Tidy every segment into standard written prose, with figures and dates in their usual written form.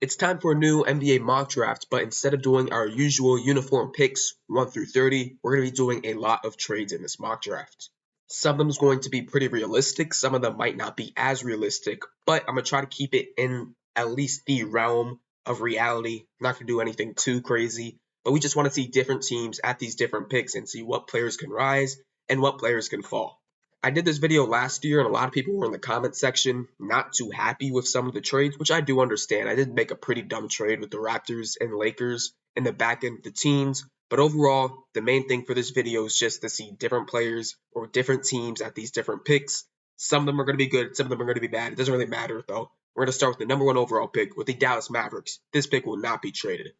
It's time for a new NBA mock draft, but instead of doing our usual uniform picks 1 through 30, we're going to be doing a lot of trades in this mock draft. Some of them is going to be pretty realistic, some of them might not be as realistic, but I'm going to try to keep it in at least the realm of reality. I'm not going to do anything too crazy, but we just want to see different teams at these different picks and see what players can rise and what players can fall. I did this video last year and a lot of people were in the comment section not too happy with some of the trades, which I do understand. I did make a pretty dumb trade with the Raptors and Lakers in the back end of the teams, but overall, the main thing for this video is just to see different players or different teams at these different picks. Some of them are going to be good, some of them are going to be bad. It doesn't really matter though. We're going to start with the #1 overall pick with the Dallas Mavericks. This pick will not be traded.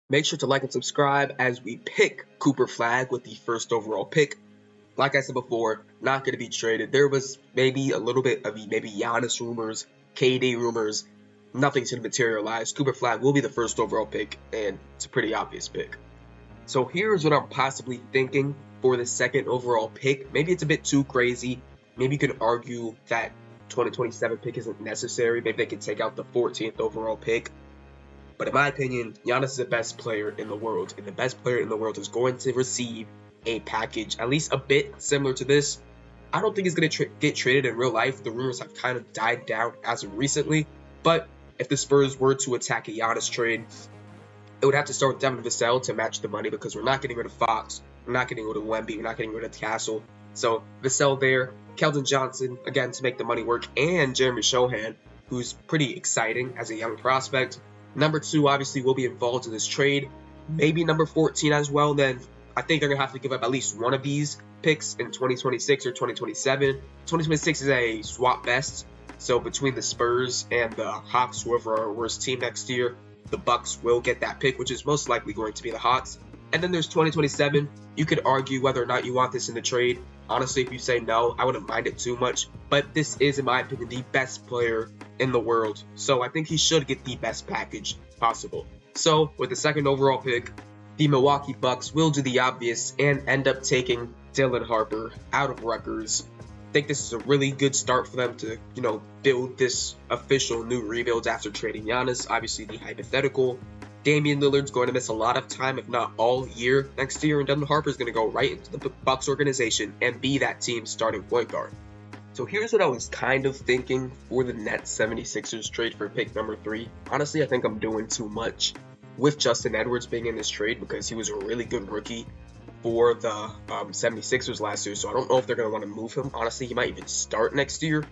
Make sure to like and subscribe as we pick Cooper Flagg with the first overall pick. Like I said before, not going to be traded. There was maybe a little bit of maybe Giannis rumors, KD rumors. Nothing's going to materialize. Cooper Flagg will be the first overall pick, and it's a pretty obvious pick. So here's what I'm possibly thinking for the second overall pick. Maybe it's a bit too crazy. Maybe you could argue that 2027 pick isn't necessary. Maybe they could take out the 14th overall pick. But in my opinion, Giannis is the best player in the world, and the best player in the world is going to receive a package at least a bit similar to this. I don't think it's going to get traded in real life. The rumors have kind of died down as of recently, but if the Spurs were to attack a Giannis trade, it would have to start with Devin Vassell to match the money because we're not getting rid of Fox, we're not getting rid of Wemby, we're not getting rid of Castle. So Vassell there, Keldon Johnson again to make the money work, and Jeremy Sochan, who's pretty exciting as a young prospect. #2 obviously will be involved in this trade, maybe number 14 as well. Then I think they're going to have to give up at least one of these picks in 2026 or 2027. 2026 is a swap best. So between the Spurs and the Hawks, whoever are our worst team next year, the Bucks will get that pick, which is most likely going to be the Hawks. And then there's 2027. You could argue whether or not you want this in the trade. Honestly, if you say no, I wouldn't mind it too much. But this is, in my opinion, the best player in the world. So I think he should get the best package possible. So with the second overall pick, the Milwaukee Bucks will do the obvious and end up taking Dylan Harper out of Rutgers. I think this is a really good start for them to, build this official new rebuild after trading Giannis. Obviously, the hypothetical. Damian Lillard's going to miss a lot of time, if not all year next year, and Dylan Harper's going to go right into the Bucks organization and be that team's starting point guard. So here's what I was kind of thinking for the Nets 76ers trade for pick #3. Honestly, I think I'm doing too much with Justin Edwards being in this trade because he was a really good rookie for the 76ers last year. So I don't know if they're going to want to move him. Honestly, he might even start next year.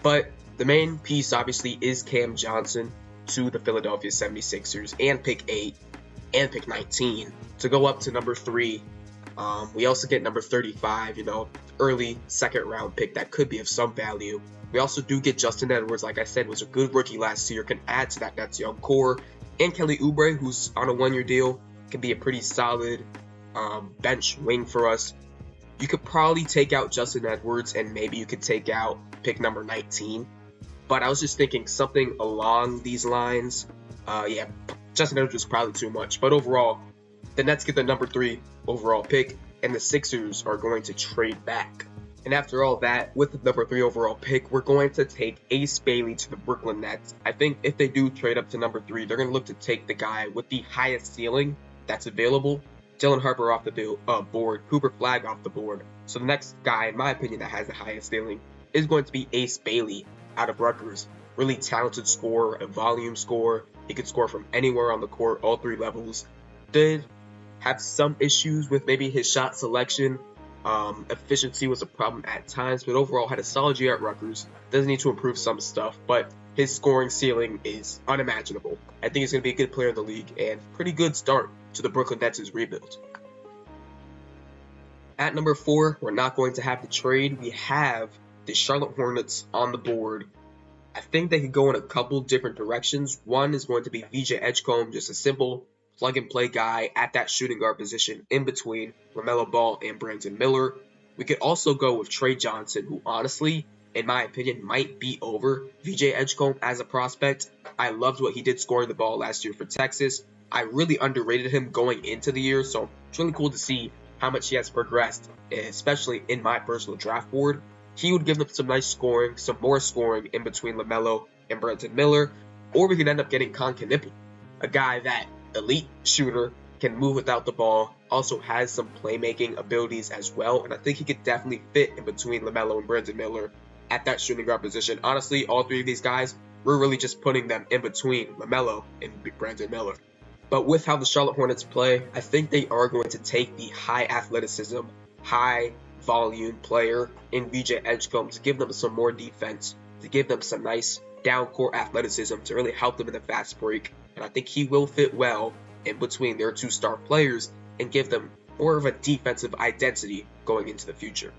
But the main piece, obviously, is Cam Johnson to the Philadelphia 76ers and pick 8 and pick 19 to go up to #3. We also get number 35, early second round pick that could be of some value. We also do get Justin Edwards, like I said, was a good rookie last year, can add to that Nets young core. And Kelly Oubre, who's on a 1-year deal, can be a pretty solid bench wing for us. You could probably take out Justin Edwards, and maybe you could take out pick number 19. But I was just thinking something along these lines. Justin Edwards was probably too much. But overall, the Nets get the #3 overall pick, and the Sixers are going to trade back. And after all that, with the #3 overall pick, we're going to take Ace Bailey to the Brooklyn Nets. I think if they do trade up to #3, they're going to look to take the guy with the highest ceiling that's available. Dylan Harper off the board, Cooper Flagg off the board. So the next guy, in my opinion, that has the highest ceiling is going to be Ace Bailey out of Rutgers. Really talented scorer, a volume scorer. He could score from anywhere on the court, all 3 levels. Did have some issues with maybe his shot selection. Efficiency was a problem at times, but overall had a solid year at Rutgers. Does need to improve some stuff, but his scoring ceiling is unimaginable. I think he's going to be a good player in the league and pretty good start to the Brooklyn Nets' rebuild. At #4, we're not going to have the trade. We have the Charlotte Hornets on the board. I think they could go in a couple different directions. One is going to be VJ Edgecombe, just a simple plug-and-play guy at that shooting guard position in between LaMelo Ball and Brandon Miller. We could also go with Trey Johnson, who honestly, in my opinion, might be over VJ Edgecombe as a prospect. I loved what he did scoring the ball last year for Texas. I really underrated him going into the year, so it's really cool to see how much he has progressed, especially in my personal draft board. He would give them some nice scoring, some more scoring in between LaMelo and Brandon Miller. Or we could end up getting Concanipo, a guy that elite shooter, can move without the ball, also has some playmaking abilities as well, and I think he could definitely fit in between LaMelo and Brandon Miller at that shooting guard position. Honestly, all three of these guys, we're really just putting them in between LaMelo and Brandon Miller. But with how the Charlotte Hornets play, I think they are going to take the high athleticism, high volume player in VJ Edgecombe to give them some more defense, to give them some nice down-court athleticism to really help them in the fast break. And I think he will fit well in between their two star players and give them more of a defensive identity going into the future.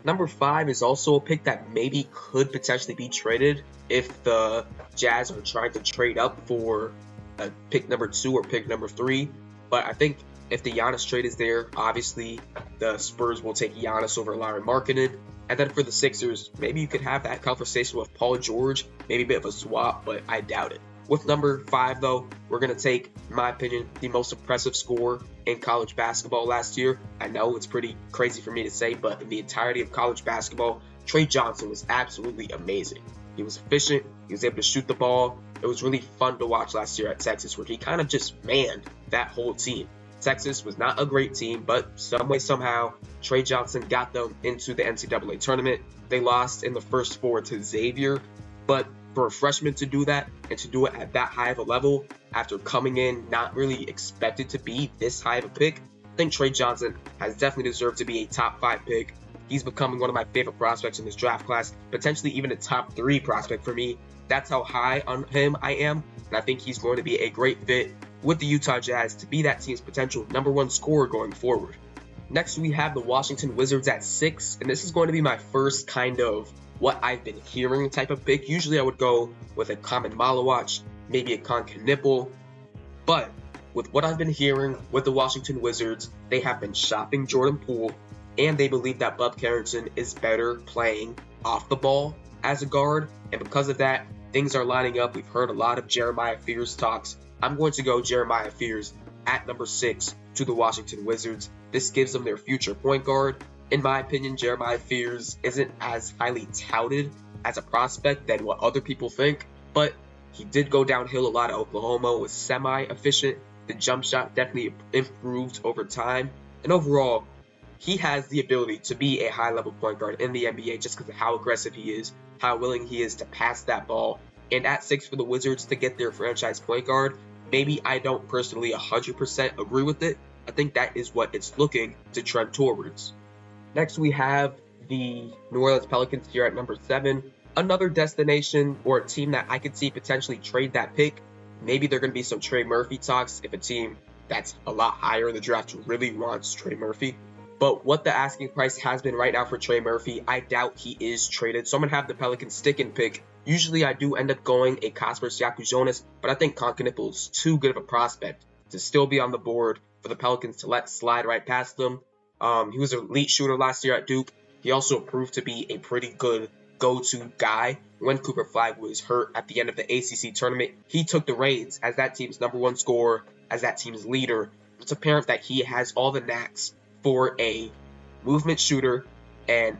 Number 5 is also a pick that maybe could potentially be traded if the Jazz are trying to trade up for a pick number 2 or pick number 3. But I think if the Giannis trade is there, obviously the Spurs will take Giannis over Lauri Markkanen. And then for the Sixers, maybe you could have that conversation with Paul George, maybe a bit of a swap, but I doubt it. With number 5, though, we're going to take, in my opinion, the most impressive scorer in college basketball last year. I know it's pretty crazy for me to say, but in the entirety of college basketball, Trey Johnson was absolutely amazing. He was efficient. He was able to shoot the ball. It was really fun to watch last year at Texas, where he kind of just manned that whole team. Texas was not a great team, but some way, somehow, Trey Johnson got them into the NCAA tournament. They lost in the first 4 to Xavier, but for a freshman to do that and to do it at that high of a level after coming in not really expected to be this high of a pick, I think Trey Johnson has definitely deserved to be a top 5 pick. He's becoming one of my favorite prospects in this draft class, potentially even a top 3 prospect for me. That's how high on him I am, and I think he's going to be a great fit with the Utah Jazz to be that team's potential number 1 scorer going forward. Next, we have the Washington Wizards at 6, and this is going to be my first kind of what I've been hearing type of pick. Usually I would go with a Khamed Malawach, maybe a Concanipo, but with what I've been hearing with the Washington Wizards, they have been shopping Jordan Poole, and they believe that Bub Carrington is better playing off the ball as a guard, and because of that, things are lining up. We've heard a lot of Jeremiah Fears talks. I'm going to go Jeremiah Fears at number 6 to the Washington Wizards. This gives them their future point guard. In my opinion, Jeremiah Fears isn't as highly touted as a prospect than what other people think, but he did go downhill a lot at Oklahoma, was semi-efficient. The jump shot definitely improved over time, and overall, he has the ability to be a high-level point guard in the NBA just because of how aggressive he is, how willing he is to pass that ball. And at 6 for the Wizards to get their franchise point guard, maybe I don't personally 100% agree with it. I think that is what it's looking to trend towards. Next, we have the New Orleans Pelicans here at number 7. Another destination or a team that I could see potentially trade that pick. Maybe there are going to be some Trey Murphy talks if a team that's a lot higher in the draft really wants Trey Murphy. But what the asking price has been right now for Trey Murphy, I doubt he is traded. So I'm going to have the Pelicans stick and pick. Usually I do end up going a Kasper Siakam-Jonas, but I think Concanipo is too good of a prospect to still be on the board for the Pelicans to let slide right past them. He was an elite shooter last year at Duke. He also proved to be a pretty good go-to guy when Cooper Flagg was hurt at the end of the ACC tournament. He took the reins as that team's number 1 scorer, as that team's leader. It's apparent that he has all the knacks for a movement shooter and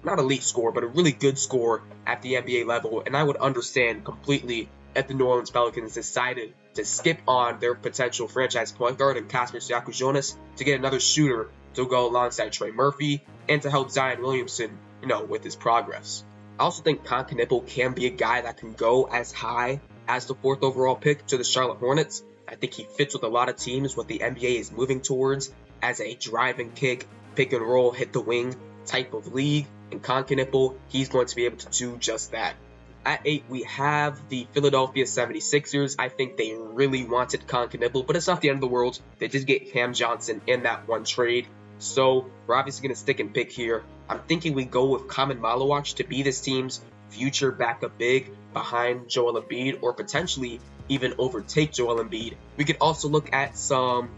not elite scorer, but a really good scorer at the NBA level. And I would understand completely if the New Orleans Pelicans decided to skip on their potential franchise point guard and Kasper Siakam-Jonas to get another shooter to go alongside Trey Murphy and to help Zion Williamson, with his progress. I also think Concanipo can be a guy that can go as high as the 4th overall pick to the Charlotte Hornets. I think he fits with a lot of teams what the NBA is moving towards as a drive and kick, pick and roll, hit the wing type of league. And Concanipo, he's going to be able to do just that. At 8, we have the Philadelphia 76ers. I think they really wanted Concanipo, but it's not the end of the world. They did get Cam Johnson in that one trade. So we're obviously going to stick and pick here. I'm thinking we go with Khamed Malawach to be this team's future backup big behind Joel Embiid, or potentially even overtake Joel Embiid. We could also look at some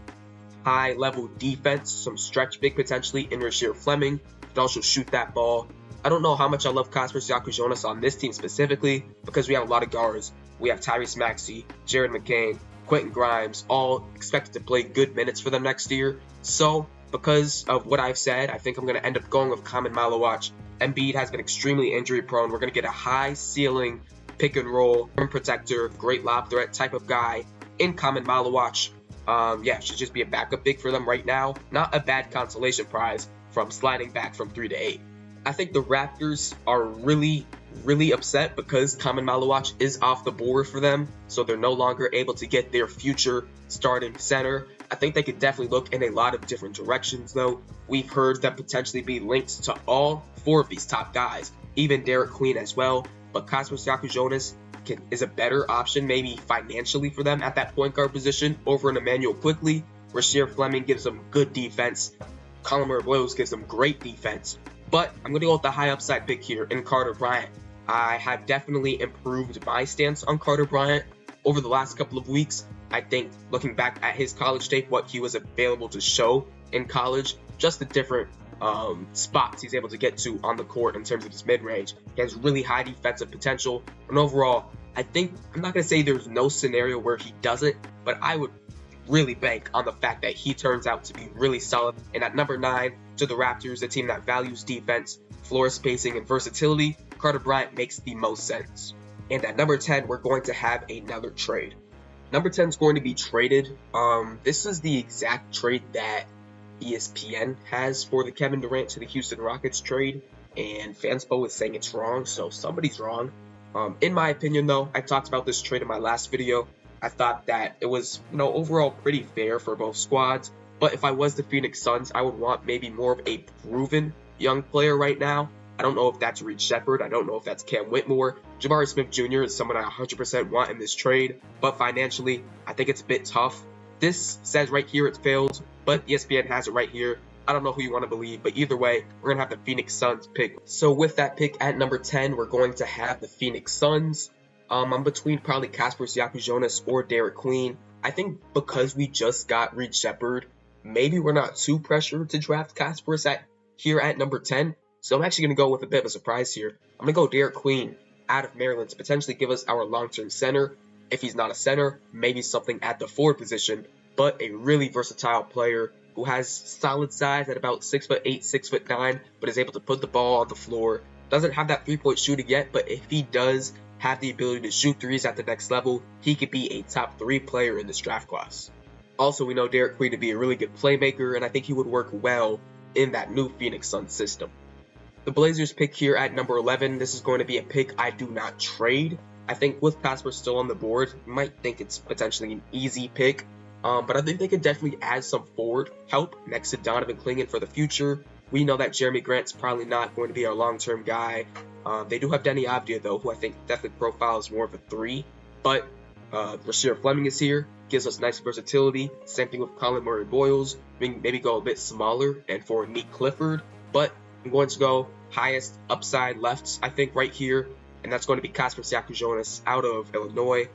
high-level defense, some stretch big potentially in Rasheer Fleming. Could also shoot that ball. I don't know how much I love Kasper Siakam-Jonas on this team specifically because we have a lot of guards. We have Tyrese Maxey, Jared McCain, Quentin Grimes, all expected to play good minutes for them next year. So because of what I've said, I think I'm going to end up going with Khamed Malawach. Embiid has been extremely injury prone. We're going to get a high ceiling pick and roll, rim protector, great lob threat type of guy in Khaman Maluach. Yeah, should just be a backup big for them right now. Not a bad consolation prize from sliding back from 3 to 8. I think the Raptors are really upset because Khaman Maluach is off the board for them, so they're no longer able to get their future starting center. I think they could definitely look in a lot of different directions, though. We've heard them potentially be linked to all 4 of these top guys, even Derek Queen as well, but Kasper Siaka-Jonas is a better option maybe financially for them at that point guard position over an Immanuel Quickley. Rasheer Fleming gives them good defense. Collin Murray-Boyles gives them great defense. But I'm going to go with the high upside pick here in Carter Bryant. I have definitely improved my stance on Carter Bryant over the last couple of weeks. I think looking back at his college tape, what he was available to show in college, just the different spots he's able to get to on the court in terms of his mid-range. He has really high defensive potential. And overall, I think, I'm not going to say there's no scenario where he doesn't, but I would really bank on the fact that he turns out to be really solid. And at number 9, to the Raptors, a team that values defense, floor spacing, and versatility, Carter Bryant makes the most sense. And at number 10, we're going to have another trade. Number 10 is going to be traded. This is the exact trade that ESPN has for the Kevin Durant to the Houston Rockets trade, and Fanspo is saying it's wrong, so somebody's wrong. In my opinion, though, I talked about this trade in my last video. I thought that it was, overall pretty fair for both squads. But if I was the Phoenix Suns, I would want maybe more of a proven young player right now. I don't know if that's Reed Sheppard. I don't know if that's Cam Whitmore. Jabari Smith Jr. is someone I 100% want in this trade. But financially, I think it's a bit tough. This says right here it's failed, but ESPN has it right here. I don't know who you want to believe, but either way, we're going to have the Phoenix Suns pick. So with that pick at number 10, we're going to have the Phoenix Suns. I'm between probably Kasper Siaka-Jonas or Derek Queen. I think because we just got Reed Sheppard, maybe we're not too pressured to draft Kasper here at number 10. So I'm actually going to go with a bit of a surprise here. I'm going to go Derek Queen out of Maryland to potentially give us our long-term center. If he's not a center, maybe something at the forward position, but a really versatile player who has solid size at about 6'8", 6'9", but is able to put the ball on the floor. Doesn't have that three-point shooting yet, but if he does have the ability to shoot threes at the next level, he could be a top 3 player in this draft class. Also, we know Derek Queen to be a really good playmaker, and I think he would work well in that new Phoenix Suns system. The Blazers pick here at number 11. This is going to be a pick I do not trade. I think with Kasper still on the board, you might think it's potentially an easy pick, but I think they could definitely add some forward help next to Donovan Clingan for the future. We know that Jeremy Grant's probably not going to be our long-term guy. They do have Deni Avdija, though, who I think definitely profiles more of a 3. But Rasheer Fleming is here, gives us nice versatility. Same thing with Collin Murray-Boyles. Maybe go a bit smaller and for Nick Clifford. But I'm going to go highest upside lefts, I think, right here. And that's going to be Kasper Siaka-Jonas out of Illinois.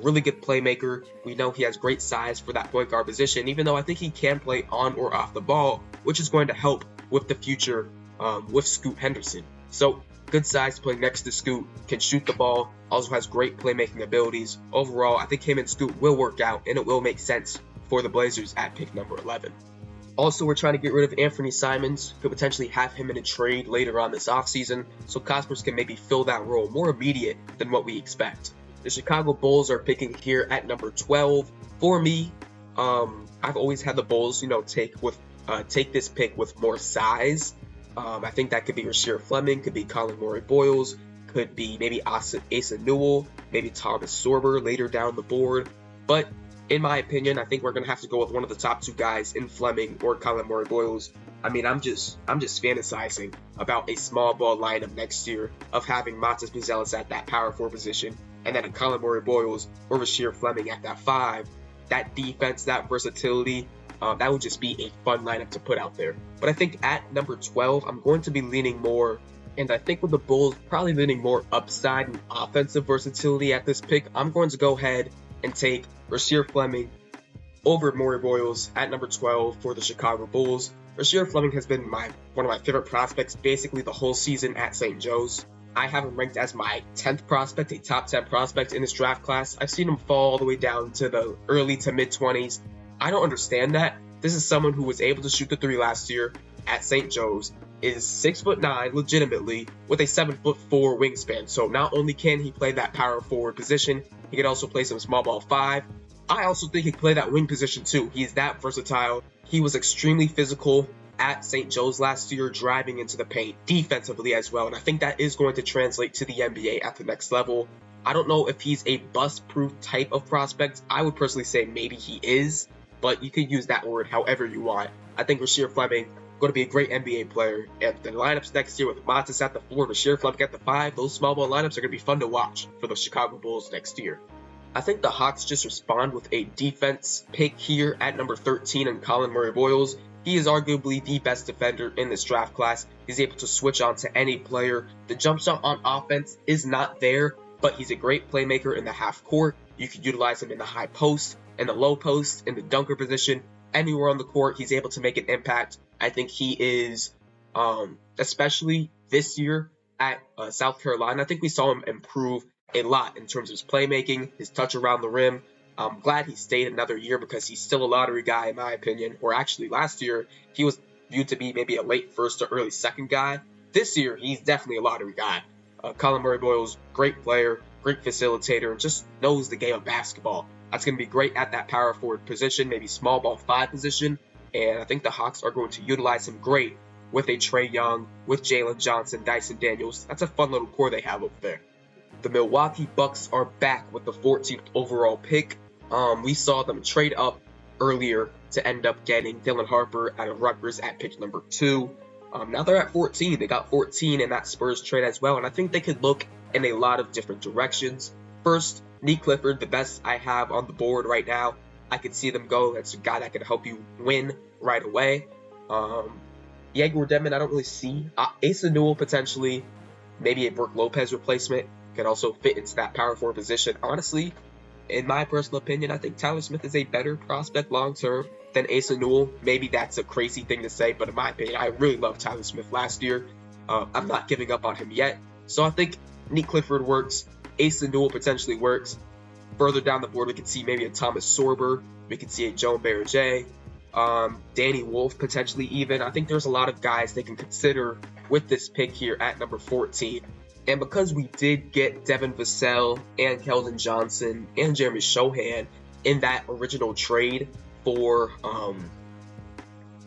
Really good playmaker. We know he has great size for that point guard position, even though I think he can play on or off the ball, which is going to help with the future with Scoot Henderson. So good size to play next to Scoot, can shoot the ball, also has great playmaking abilities. Overall, I think him and Scoot will work out, and it will make sense for the Blazers at pick number 11. Also, we're trying to get rid of Anthony Simons. Could potentially have him in a trade later on this offseason, so Cosmos can maybe fill that role more immediate than what we expect. The Chicago Bulls are picking here at number 12. For me, I've always had the Bulls, take this pick with more size. I think that could be Rasheer Fleming, could be Collin Murray-Boyles, could be maybe Asa Newell, maybe Thomas Sorber later down the board. But in my opinion, I think we're going to have to go with one of the top 2 guys in Fleming or Collin Murray-Boyles. I mean, I'm just fantasizing about a small ball lineup next year of having Matas Buzelis at that power 4 position, and then a Collin Murray-Boyles or Rasheer Fleming at that 5. That defense, that versatility, that would just be a fun lineup to put out there. But I think at number 12, I'm going to be leaning more, and I think with the Bulls probably leaning more upside and offensive versatility at this pick, I'm going to go ahead and take Rasheer Fleming over Murray-Boyles at number 12 for the Chicago Bulls. Rasheer Fleming has been one of my favorite prospects basically the whole season at St. Joe's. I have him ranked as my 10th prospect, a top 10 prospect in this draft class. I've seen him fall all the way down to the early to mid-20s. I don't understand that. This is someone who was able to shoot the 3 last year at St. Joe's, is 6'9", legitimately, with a 7'4" wingspan. So not only can he play that power forward position, he can also play some small ball 5. I also think he can play that wing position too. He's that versatile. He was extremely physical at St. Joe's last year, driving into the paint defensively as well. And I think that is going to translate to the NBA at the next level. I don't know if he's a bust-proof type of prospect. I would personally say maybe he is, but you can use that word however you want. I think Rasheer Fleming going to be a great NBA player. And the lineups next year with Montes at the 4, Rasheer Fleming at the 5, those small ball lineups are going to be fun to watch for the Chicago Bulls next year. I think the Hawks just respond with a defense pick here at number 13 in Collin Murray-Boyles. He is arguably the best defender in this draft class. He's able to switch on to any player. The jump shot on offense is not there, but he's a great playmaker in the half court. You can utilize him in the high post, in the low post, in the dunker position, anywhere on the court. He's able to make an impact. I think he is, especially this year at South Carolina, I think we saw him improve a lot in terms of his playmaking, his touch around the rim. I'm glad he stayed another year because he's still a lottery guy in my opinion. Or actually last year, he was viewed to be maybe a late first or early second guy. This year, he's definitely a lottery guy. Collin Murray-Boyles, great player, great facilitator, and just knows the game of basketball. That's going to be great at that power forward position, maybe small ball 5 position. And I think the Hawks are going to utilize him great with a Trae Young, with Jalen Johnson, Dyson Daniels. That's a fun little core they have over there. The Milwaukee Bucks are back with the 14th overall pick. We saw them trade up earlier to end up getting Dylan Harper out of Rutgers at pick number 2. Now they're at 14. They got 14 in that Spurs trade as well, and I think they could look in a lot of different directions. First, Nick Clifford, the best I have on the board right now. I could see them go. That's a guy that could help you win right away. Yegor Demon, I don't really see. Asa Newell, potentially. Maybe a Brook Lopez replacement. Could also fit into that power forward position. Honestly, in my personal opinion, I think Tyler Smith is a better prospect long-term than Asa Newell. Maybe that's a crazy thing to say, but in my opinion, I really loved Tyler Smith last year. I'm not giving up on him yet. So I think Nick Clifford works. Asa Newell potentially works. Further down the board, we could see maybe a Thomas Sorber. We could see a Joe Barrett, Danny Wolf potentially even. I think there's a lot of guys they can consider with this pick here at number 14. And because we did get Devin Vassell and Keldon Johnson and Jeremy Shohan in that original trade for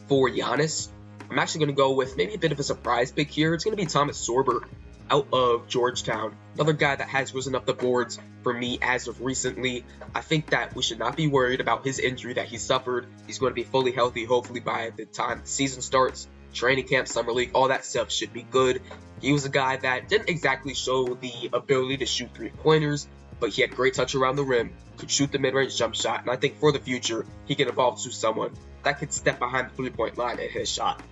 Giannis, I'm actually going to go with maybe a bit of a surprise pick here. It's going to be Thomas Sorber out of Georgetown. Another guy that has risen up the boards for me as of recently. I think that we should not be worried about his injury that he suffered. He's going to be fully healthy, hopefully by the time the season starts. Training camp, summer league, all that stuff should be good. He was a guy that didn't exactly show the ability to shoot 3-pointers, but he had great touch around the rim, could shoot the mid-range jump shot, and I think for the future, he can evolve to someone that could step behind the 3-point line and hit a shot.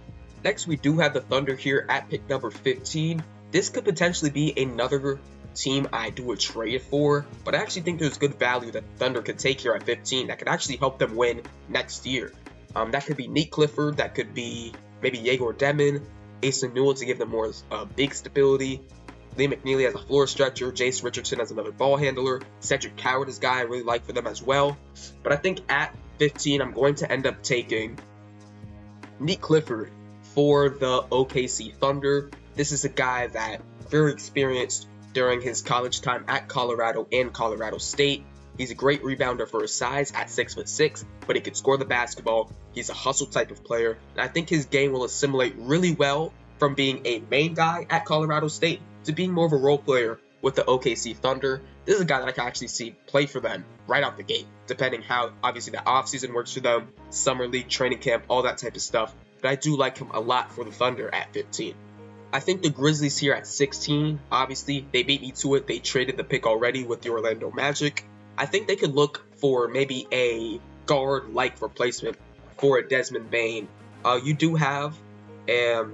Next, we do have the Thunder here at pick number 15. This could potentially be another team I do a trade for, but I actually think there's good value that Thunder could take here at 15 that could actually help them win next year. That could be Nick Clifford, that could be maybe Yegor Demon, Asa Newell to give them more big stability, Lee McNeely as a floor stretcher, Jace Richardson as another ball handler, Cedric Coward is a guy I really like for them as well. But I think at 15, I'm going to end up taking Nick Clifford for the OKC Thunder. This is a guy that very experienced during his college time at Colorado and Colorado State. He's a great rebounder for his size at 6'6", but he can score the basketball. He's a hustle type of player, and I think his game will assimilate really well from being a main guy at Colorado State to being more of a role player with the OKC Thunder. This is a guy that I can actually see play for them right out the gate, depending how obviously the offseason works for them, summer league, training camp, all that type of stuff. But I do like him a lot for the Thunder at 15. I think the Grizzlies here at 16, obviously they beat me to it. They traded the pick already with the Orlando Magic. I think they could look for maybe a guard-like replacement for a Desmond Bane. You do have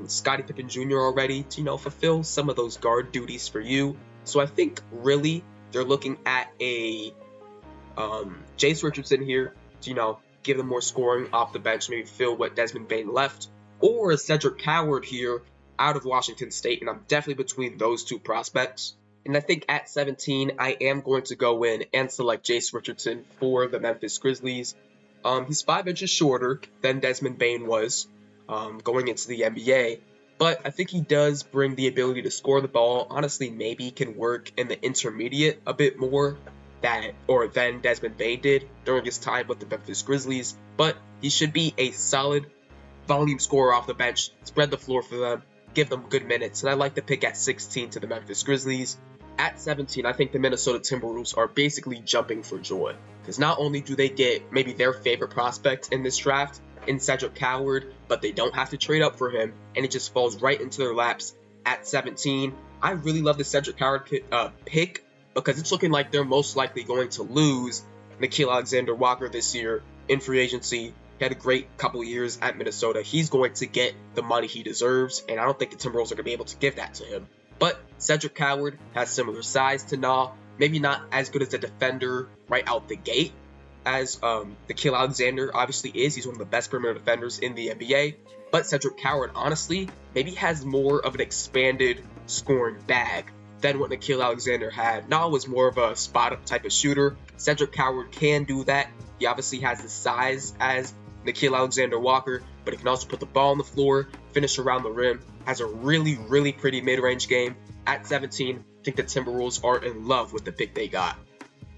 Scottie Pippen Jr. already to, fulfill some of those guard duties for you. So I think really they're looking at a Jace Richardson here to, give them more scoring off the bench, maybe fill what Desmond Bane left, or a Cedric Coward here out of Washington State, and I'm definitely between those two prospects. And I think at 17, I am going to go in and select Jace Richardson for the Memphis Grizzlies. He's 5 inches shorter than Desmond Bane was going into the NBA, but I think he does bring the ability to score the ball. Honestly, maybe he can work in the intermediate a bit more than Desmond Bane did during his time with the Memphis Grizzlies, but he should be a solid volume scorer off the bench, spread the floor for them, give them good minutes, and I like the pick at 16 to the Memphis Grizzlies. At 17, I think the Minnesota Timberwolves are basically jumping for joy, because not only do they get maybe their favorite prospect in this draft in Cedric Coward, but they don't have to trade up for him, and it just falls right into their laps at 17. I really love the Cedric Coward pick because it's looking like they're most likely going to lose Nickeil Alexander-Walker this year in free agency. He had a great couple of years at Minnesota. He's going to get the money he deserves, and I don't think the Timberwolves are going to be able to give that to him. But Cedric Coward has similar size to Na, maybe not as good as a defender right out the gate as Nickeil Alexander obviously is. He's one of the best perimeter defenders in the NBA. But Cedric Coward, honestly, maybe has more of an expanded scoring bag than what Nickeil Alexander had. Na was more of a spot-up type of shooter. Cedric Coward can do that. He obviously has the size as Nickeil Alexander-Walker, but he can also put the ball on the floor, finish around the rim, has a really, really pretty mid-range game. At 17, I think the Timberwolves are in love with the pick they got.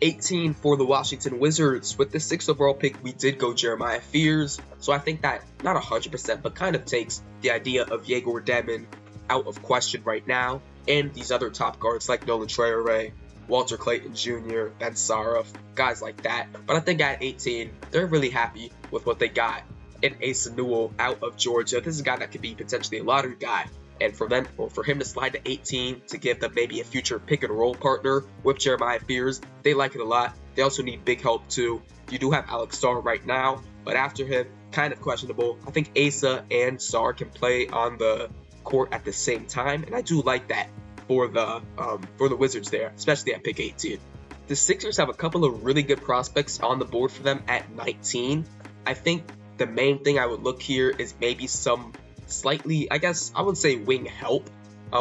18 for the Washington Wizards. With the 6th overall pick, we did go Jeremiah Fears, so I think that, not 100%, but kind of takes the idea of Yegor Demon out of question right now, and these other top guards like Nolan Traore, Walter Clayton Jr., Ben Saraf, guys like that. But I think at 18, they're really happy with what they got in Asa Newell out of Georgia. This is a guy that could be potentially a lottery guy. And for him to slide to 18 to give them maybe a future pick and roll partner with Jeremiah Fears, they like it a lot. They also need big help too. You do have Alex Sarr right now, but after him, kind of questionable. I think Asa and Sarr can play on the court at the same time, and I do like that for the Wizards there, especially at pick 18. The Sixers have a couple of really good prospects on the board for them at 19. I think the main thing I would look here is maybe some slightly, I guess I would say, wing help.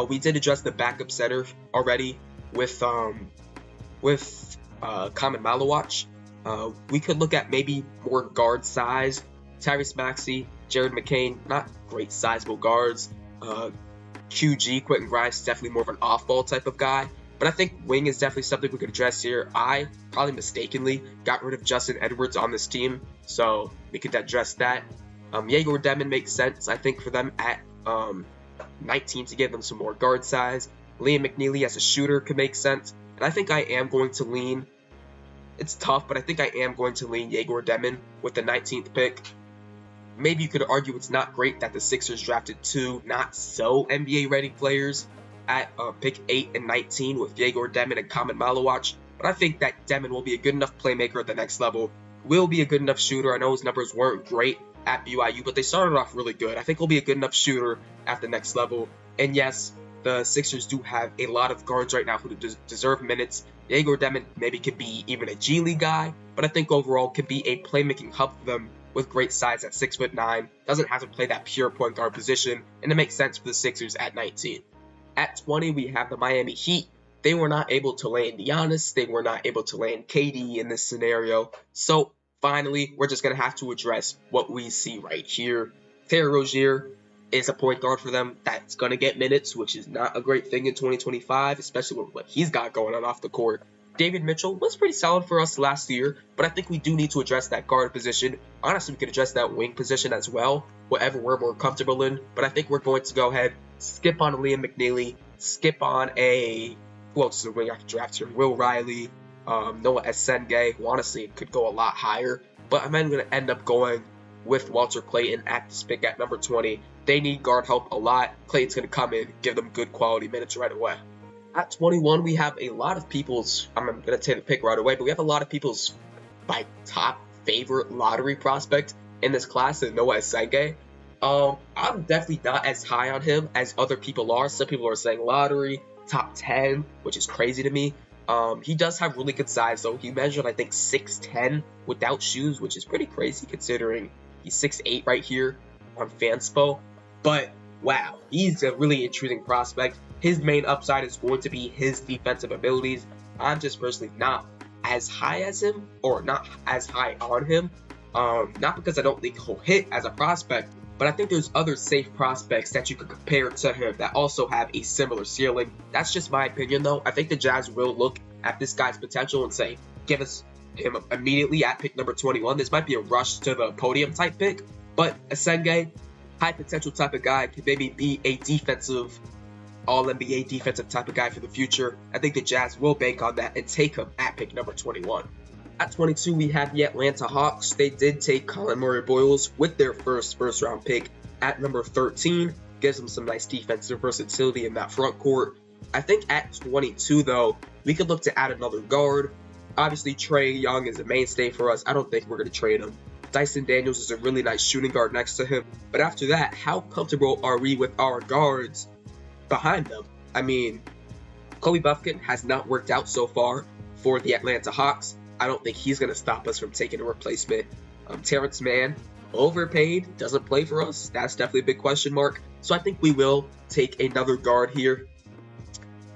We did address the backup center already with Kamen Malawach. We could look at maybe more guard size. Tyrese Maxey, Jared McCain, not great sizable guards. QG, Quentin Grimes, is definitely more of an off-ball type of guy. But I think wing is definitely something we could address here. I probably mistakenly got rid of Justin Edwards on this team, so we could address that. Yegor Demon makes sense, I think, for them at 19 to give them some more guard size. Liam McNeely as a shooter could make sense. And I think I am going to lean, it's tough, but I think I am going to lean Yegor Demon with the 19th pick. Maybe you could argue it's not great that the Sixers drafted two not so NBA-ready players at pick 8 and 19 with Yegor Demon and Kamen Malawach, but I think that Demon will be a good enough playmaker at the next level, will be a good enough shooter. I know his numbers weren't great at BYU, but they started off really good. I think he'll be a good enough shooter at the next level. And yes, the Sixers do have a lot of guards right now who deserve minutes. Yegor Demon maybe could be even a G League guy, but I think overall could be a playmaking hub for them with great size at 6'9", doesn't have to play that pure point guard position, and it makes sense for the Sixers at 19. At 20, we have the Miami Heat. They were not able to land Giannis. They were not able to land KD in this scenario. So finally, we're just going to have to address what we see right here. Terry Rozier is a point guard for them that's going to get minutes, which is not a great thing in 2025, especially with what he's got going on off the court. David Mitchell was pretty solid for us last year, but I think we do need to address that guard position. Honestly, we could address that wing position as well, whatever we're more comfortable in. But I think we're going to go ahead, skip on Liam McNeely, skip on who else is a wing after draft here? Will Riley, Noah Esenge, who honestly could go a lot higher. But I'm going to end up going with Walter Clayton at this pick at number 20. They need guard help a lot. Clayton's going to come in, give them good quality minutes right away. At 21, we have a lot of people's, I'm going to take the pick right away, but we have a lot of people's top favorite lottery prospect in this class, is Noah Esenge. I'm definitely not as high on him as other people are. Some people are saying lottery, top 10, which is crazy to me. He does have really good size, though. He measured, I think, 6'10 without shoes, which is pretty crazy considering he's 6'8 right here on Fanspo. But, wow, he's a really intriguing prospect. His main upside is going to be his defensive abilities. I'm just personally not as high as him, or not as high on him. Not because I don't think he'll hit as a prospect, but I think there's other safe prospects that you could compare to him that also have a similar ceiling. That's just my opinion, though. I think the Jazz will look at this guy's potential and say, give us him immediately at pick number 21. This might be a rush to the podium type pick, but Asenge, high potential type of guy, could maybe be a defensive, all-NBA defensive type of guy for the future. I think the Jazz will bank on that and take him at pick number 21. At 22, we have the Atlanta Hawks. They did take Colin Murray-Boyles with their first-round pick at number 13. Gives them some nice defensive versatility in that front court. I think at 22, though, we could look to add another guard. Obviously, Trae Young is a mainstay for us. I don't think we're going to trade him. Dyson Daniels is a really nice shooting guard next to him. But after that, how comfortable are we with our guards behind them? I mean, Kobe Buffkin has not worked out so far for the Atlanta Hawks. I don't think he's going to stop us from taking a replacement. Terrence Mann, overpaid, doesn't play for us. That's definitely a big question mark. So I think we will take another guard here.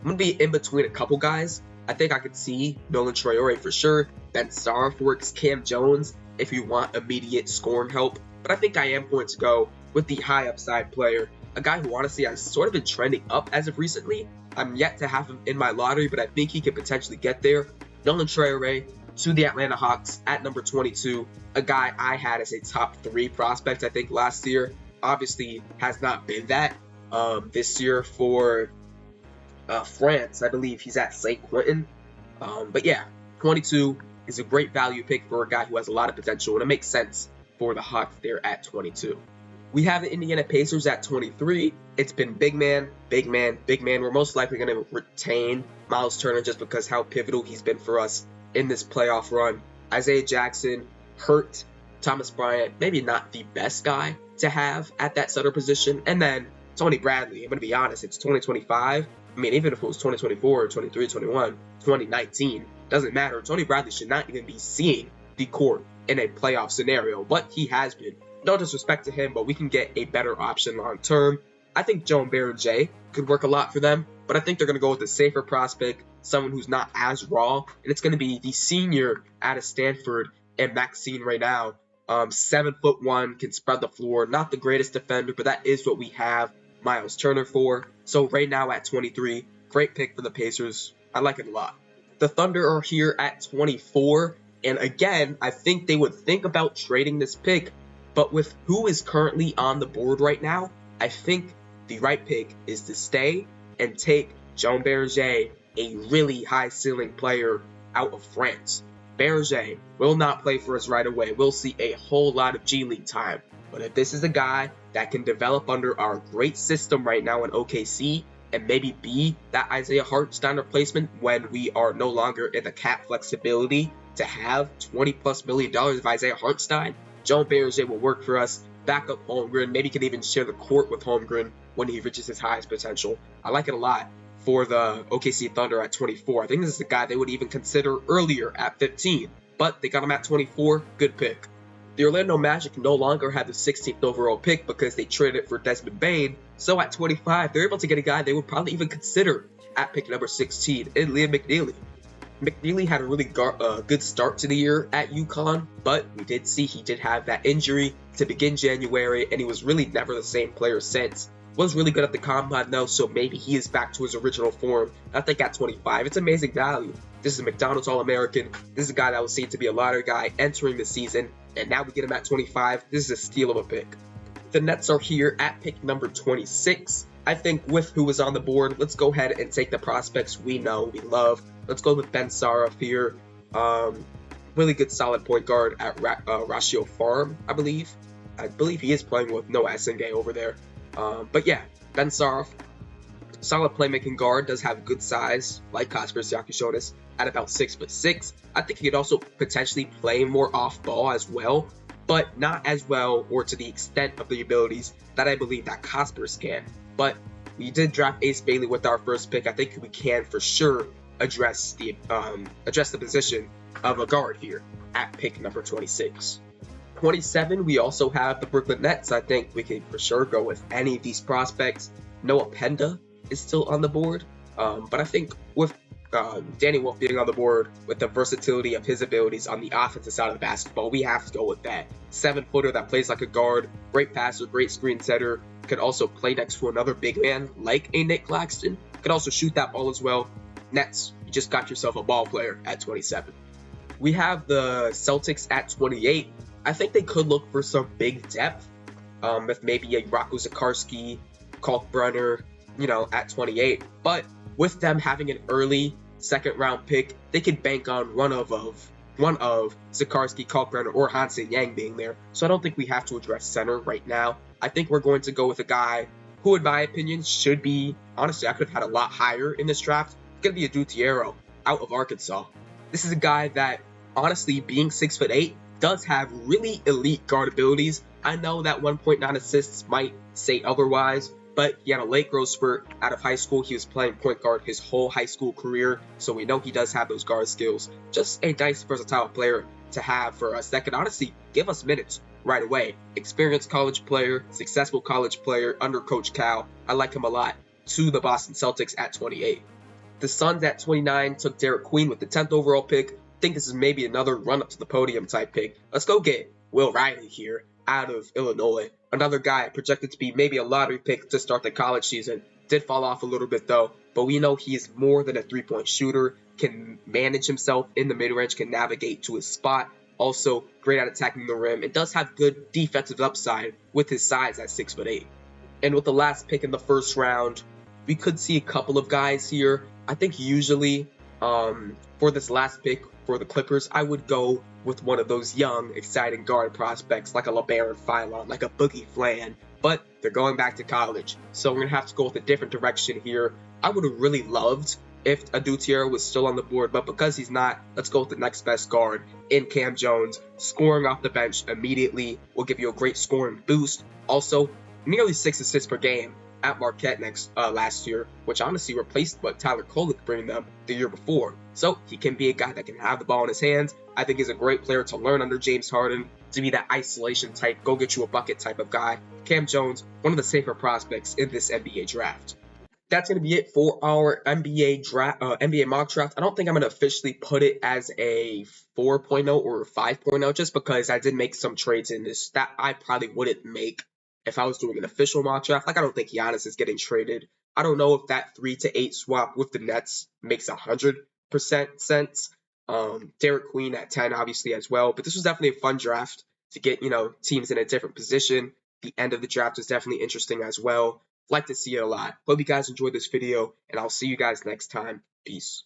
I'm going to be in between a couple guys. I think I could see Nolan Traore for sure. Ben Sarf works, Cam Jones if you want immediate scoring help. But I think I am going to go with the high upside player. A guy who honestly has sort of been trending up as of recently. I'm yet to have him in my lottery, but I think he could potentially get there. Nolan Traore to the Atlanta Hawks at number 22. A guy I had as a top 3 prospect, I think, last year. Obviously has not been that this year for France. I believe he's at St. Quentin. But yeah, 22 is a great value pick for a guy who has a lot of potential, and it makes sense for the Hawks there at 22. We have the Indiana Pacers at 23. It's been big man, big man, big man. We're most likely going to retain Miles Turner just because how pivotal he's been for us in this playoff run. Isaiah Jackson, hurt. Thomas Bryant, maybe not the best guy to have at that center position. And then Tony Bradley, I'm going to be honest, it's 2025. I mean, even if it was 2024, 23, 21, 2019, doesn't matter. Tony Bradley should not even be seeing the court in a playoff scenario, but he has been. No disrespect to him, but we can get a better option long term. I think Joan Barron-Jay could work a lot for them, but I think they're going to go with a safer prospect, someone who's not as raw, and it's going to be the senior out of Stanford and Maxine right now. 7'1", can spread the floor, not the greatest defender, but that is what we have Miles Turner for. So right now at 23, great pick for the Pacers. I like it a lot. The Thunder are here at 24, and again, I think they would think about trading this pick, but with who is currently on the board right now, I think the right pick is to stay and take Joan Barron-Jay, a really high ceiling player out of France. Barron-Jay will not play for us right away. We'll see a whole lot of G League time. But if this is a guy that can develop under our great system right now in OKC and maybe be that Isaiah Hartenstein replacement when we are no longer in the cap flexibility to have $20+ million of Isaiah Hartenstein, Joan Barron-Jay will work for us. Back up Holmgren, maybe can even share the court with Holmgren when he reaches his highest potential. I like it a lot for the OKC Thunder at 24. I think this is a guy they would even consider earlier at 15, but they got him at 24. Good pick. The Orlando Magic no longer have the 16th overall pick because they traded it for Desmond Bane, so at 25, they're able to get a guy they would probably even consider at pick number 16 in Liam McNeely. McNeely had a really good start to the year at UConn, but we did see he did have that injury to begin January, and he was really never the same player since. Was really good at the combine though, so maybe he is back to his original form. I think at 25, it's amazing value. This is a McDonald's All-American. This is a guy that was seen to be a lottery guy entering the season, and now we get him at 25. This is a steal of a pick. The Nets are here at pick number 26. I think with who is on the board, let's go ahead and take the prospects we know, we love. Let's go with Ben Sarf here. Really good solid point guard at Ratio Farm, I believe. I believe he is playing with Noah Esenge over there. But yeah, Ben Sarf, solid playmaking guard, does have good size, like Kasper Siakis at about 6'6". I think he could also potentially play more off ball as well, but not as well or to the extent of the abilities that I believe that Kasper's can. But we did draft Ace Bailey with our first pick. I think we can for sure address the position of a guard here at pick number 26. 27, we also have the Brooklyn Nets. I think we can for sure go with any of these prospects. Noah Penda is still on the board, but I think with Danny Wolf being on the board with the versatility of his abilities on the offensive side of the basketball. We have to go with that. 7-footer that plays like a guard, great passer, great screen setter, could also play next to another big man like a Nick Claxton, could also shoot that ball as well. Nets, you just got yourself a ball player at 27. We have the Celtics at 28. I think they could look for some big depth, with maybe a Rocco Zikarsky, Kalkbrenner, at 28. But with them having an early second-round pick, they could bank on one of Zikarsky, Kalkbrenner, or Han-Se Yang being there. So I don't think we have to address center right now. I think we're going to go with a guy who, in my opinion, should be, honestly, I could have had a lot higher in this draft. It's going to be a Dutiero out of Arkansas. This is a guy that, honestly, being 6'8", does have really elite guard abilities. I know that 1.9 assists might say otherwise, but he had a late growth spurt out of high school. He was playing point guard his whole high school career, so we know he does have those guard skills. Just a nice, versatile player to have for us that can honestly give us minutes right away. Experienced college player, successful college player under Coach Cal. I like him a lot. To the Boston Celtics at 28. The Suns at 29 took Derek Queen with the 10th overall pick. I think this is maybe another run up to the podium type pick. Let's go get Will Riley here out of Illinois. Another guy projected to be maybe a lottery pick to start the college season. Did fall off a little bit though, but we know he is more than a three-point shooter, can manage himself in the mid-range, can navigate to his spot. Also, great at attacking the rim. It does have good defensive upside with his size at 6'8". And with the last pick in the first round, we could see a couple of guys here. I think usually for this last pick for the Clippers, I would go with one of those young, exciting guard prospects like a LeBaron Philon, like a Boogie Flan, but they're going back to college. So we're going to have to go with a different direction here. I would have really loved if Dutiero was still on the board, but because he's not, let's go with the next best guard in Cam Jones. Scoring off the bench immediately will give you a great scoring boost. Also, nearly 6 assists per game at Marquette last year, which honestly replaced what Tyler Kolek bringing them the year before. So he can be a guy that can have the ball in his hands. I think he's a great player to learn under James Harden, to be that isolation type, go get you a bucket type of guy. Cam Jones, one of the safer prospects in this NBA draft. That's going to be it for our NBA mock draft. I don't think I'm going to officially put it as a 4.0 or a 5.0 just because I did make some trades in this that I probably wouldn't make if I was doing an official mock draft. Like, I don't think Giannis is getting traded. I don't know if that 3 to 8 swap with the Nets makes 100% sense. Derek Queen at 10, obviously, as well. But this was definitely a fun draft to get, teams in a different position. The end of the draft was definitely interesting as well. Like to see it a lot. Hope you guys enjoyed this video, and I'll see you guys next time. Peace.